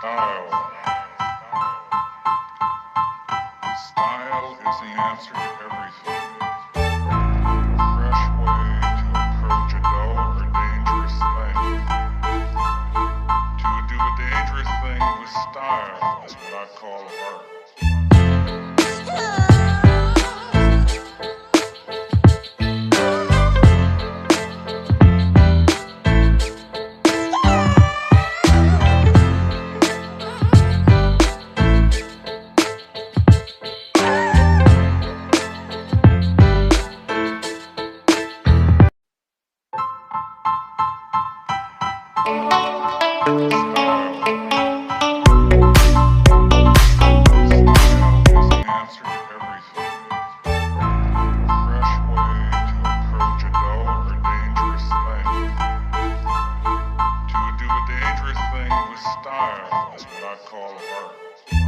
Style. Style is the answer to everything. A fresh way to approach a dull or dangerous thing. To do a dangerous thing with style is what I call art. Style is what I call art.